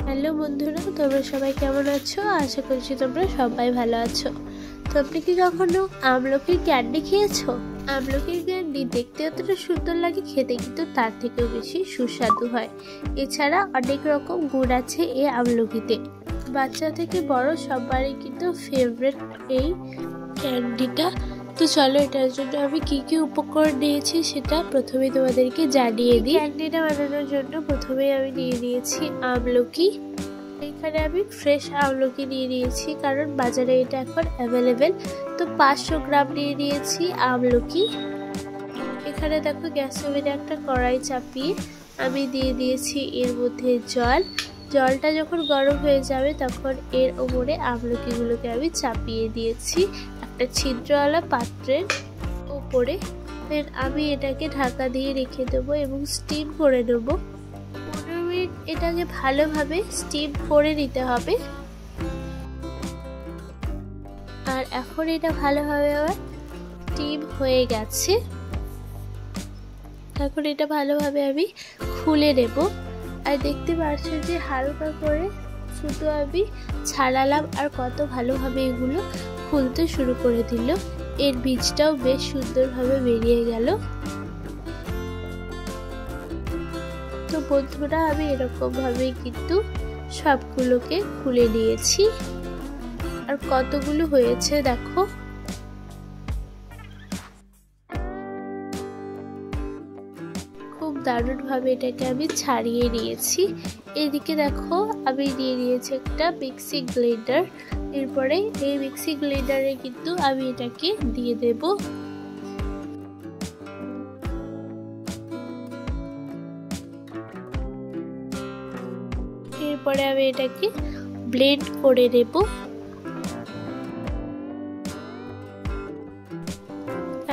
Hello বন্ধুরা, তোমরা সবাই কেমন আছো? আশা করছি তোমরা সবাই ভালো আছো। তোমরা কি কখনো আমলকির ক্যান্ডি খেয়েছো? আমলকির ক্যান্ডি দেখতে অতটা সুন্দর লাগে, খেতে কিন্তু তার থেকেও বেশি সুস্বাদু হয়। এছাড়া অনেক রকম গুণ আছে এই আমলকিতে। বাচ্চা থেকে বড় সবারই কিন্তু ফেভারিট এই ক্যান্ডিটা। তো চলো এটার জন্য আমি কি কি উপকরণ নিয়েছি সেটা প্রথমে তোমাদেরকে জানিয়ে দিই। ক্যান্ডিটা বানানোর জন্য প্রথমে আমি নিয়ে নিয়েছি আমলকি। এখানে আমি ফ্রেশ আমলকি নিয়ে নিয়েছি, কারণ বাজারে এটা এখন অ্যাভেলেবেল। তো 500 গ্রাম নিয়ে নিয়েছি আমলকি। এখানে দেখো গ্যাস ওভেনে একটা কড়াই চাপিয়ে আমি দিয়ে দিয়েছি এর মধ্যে জল। জলটা যখন গরম হয়ে যাবে তখন এর ওপরে আমলকিগুলোকে আমি চাপিয়ে দিয়েছি একটা ছিদ্রওয়ালা পাত্রের উপরে। দেন আমি এটাকে ঢাকা দিয়ে রেখে দেবো এবং স্টিম করে নেবো। 15 মিনিট এটাকে ভালোভাবে স্টিম করে নিতে হবে। আর এখন এটা ভালোভাবে আবার স্টিম হয়ে গেছে। এখন এটা ভালোভাবে আমি খুলে নেব। আর দেখতে পাচ্ছ যে হালকা করে শুধু আমি ছাড়ালাম, আর কত ভালোভাবে এগুলো খুলতে শুরু করে দিল। এর বীজটাও বেশ সুন্দরভাবে বেরিয়ে গেল। তো বন্ধুরা, আমি এরকম ভাবে কিন্তু সবগুলোকে খুলে নিয়েছি। আর কতগুলো হয়েছে দেখো। খুব দারুণ ভাবে এটাকে আমি ছাড়িয়ে নিয়েছি। এদিকে দেখো আমি নিয়ে নিয়েছি একটা মিক্সি গ্রাইন্ডার। এরপরে এই মিক্সি গ্রাইন্ডারে কিন্তু আমি এটাকে দিয়ে দেব। এরপরে আমি এটাকে ব্লেন্ড করে নেব।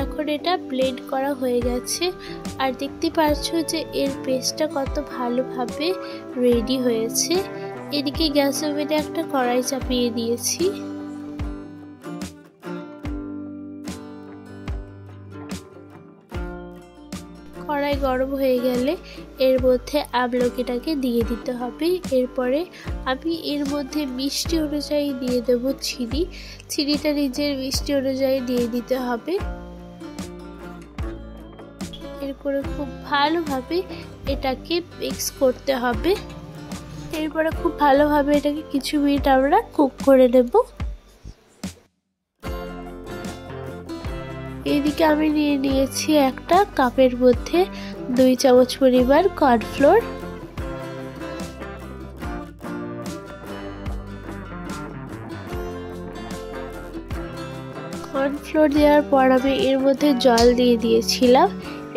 এখন এটা ব্লেন্ড করা হয়ে গেছে। আর দেখতে পাচ্ছ যে এর পেস্টটা কত ভালোভাবে রেডি হয়েছে। এদিকে গ্যাস ওভেনে একটা কড়াই চাপিয়ে দিয়েছি। কড়াই গরম হয়ে গেলে এর মধ্যে আমলকিটাকে দিয়ে দিতে হবে। এরপরে আমি এর মধ্যে মিষ্টি অনুযায়ী দিয়ে দেব চিনি। চিনিটা নিজের মিষ্টি অনুযায়ী দিয়ে দিতে হবে। এরপরে খুব ভালোভাবে এটাকে মিক্স করতে হবে। এরপরে খুব ভালোভাবে এটাকে কিছু মিনিট আমরা কুক করে নেব। এইদিকে আমি নিয়ে নিয়েছি একটা কাপের মধ্যে 2 চামচ পরিমাণ কর্নফ্লোর। কর্নফ্লোর দেওয়ার পর আমি এর মধ্যে জল দিয়ে দিয়েছিলাম।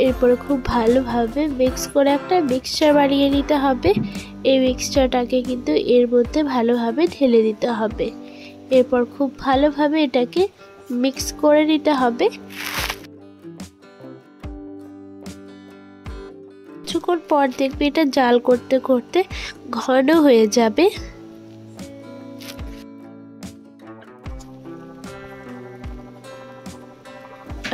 এরপরে খুব ভালোভাবে মিক্স করে একটা মিক্সচার বানিয়ে নিতে হবে। এই মিক্সচারটাকে কিন্তু এর মধ্যে ভালোভাবে ঢেলে দিতে হবে। এরপর খুব ভালোভাবে এটাকে মিক্স করে নিতে হবে। কিছুক্ষণ পর দেখবে এটা জাল করতে করতে ঘন হয়ে যাবে।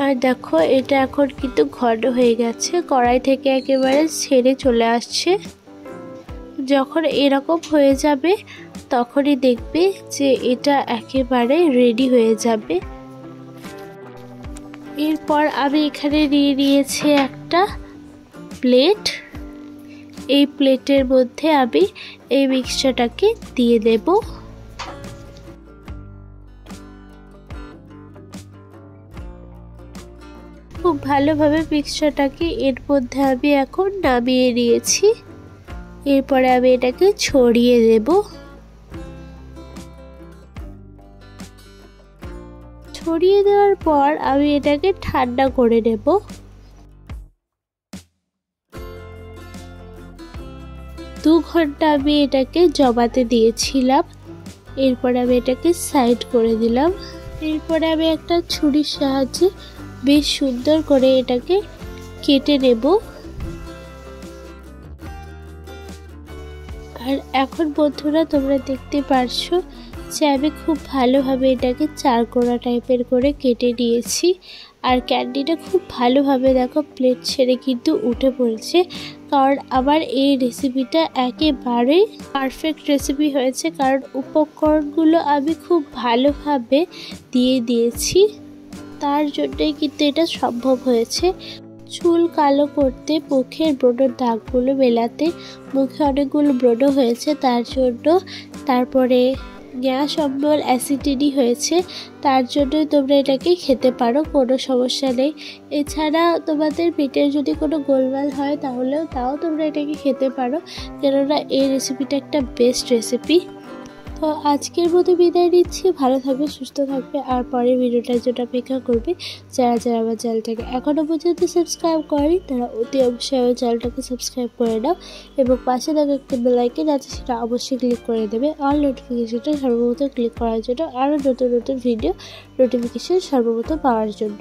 আর দেখো এটা এখন কিন্তু ঘন হয়ে গেছে, কড়াই থেকে একেবারে ছেড়ে চলে আসছে। যখন এরকম হয়ে যাবে তখনই দেখবে যে এটা একেবারে রেডি হয়ে যাবে। এরপর আমি এখানে নিয়ে নিয়েছি একটা প্লেট। এই প্লেটের মধ্যে আমি এই মিক্সচারটাকে দিয়ে দেব। খুব ভালোভাবে মিক্সচারটাকে এর মধ্যে আমি এখন নামিয়ে নিয়েছি। এরপরে আমি এটাকে ছড়িয়ে দেব। ছড়িয়ে দেওয়ার পর আমি এটাকে ঠান্ডা করে নেব। 2 ঘন্টা আমি এটাকে জমাতে দিয়েছিলাম। এরপরে আমি এটাকে সাইড করে দিলাম। এরপরে আমি একটা ছুরির সাহায্যে বেশ সুন্দর করে এটাকে কেটে নেব। আর এখন বন্ধুরা, তোমরা দেখতে পারছো যে আমি খুব ভালোভাবে এটাকে চারকোনা টাইপের করে কেটে নিয়েছি। আর ক্যান্ডিটা খুব ভালোভাবে দেখো প্লেট ছেড়ে কিন্তু উঠে পড়েছে, কারণ আমার এই রেসিপিটা একেবারেই পারফেক্ট রেসিপি হয়েছে, কারণ উপকরণগুলো আমি খুব ভালোভাবে দিয়ে দিয়েছি, তার জন্যই কিন্তু এটা সম্ভব হয়েছে। চুল কালো করতে, মুখের ব্রণের দাগগুলো মেলাতে, মুখে অনেকগুলো ব্রণ হয়েছে তার জন্য, তারপরে গ্যাস অম্বল অ্যাসিডিটি হয়েছে তার জন্যই তোমরা এটাকে খেতে পারো, কোনো সমস্যা নেই। এছাড়া তোমাদের পেটের যদি কোনো গোলমাল হয় তাও তোমরা এটাকে খেতে পারো, কেননা এই রেসিপিটা একটা বেস্ট রেসিপি। তো আজকের মতো বিদায় নিচ্ছি, ভালো থাকবে, সুস্থ থাকবে, আর পরের ভিডিওটার জন্য অপেক্ষা করবে। যারা আমার চ্যানেলটাকে এখনও পর্যন্ত সাবস্ক্রাইব করেনি তারা অতি অবশ্যই আমার চ্যানেলটাকে সাবস্ক্রাইব করে নাও, এবং পাশে থাকা একটা বেল আইকন আছে সেটা অবশ্যই ক্লিক করে দেবে, অল নোটিফিকেশনটা সর্বপ্রথম ক্লিক করার জন্য, আরও নতুন নতুন ভিডিও নোটিফিকেশন সর্বপ্রথম পাওয়ার জন্য।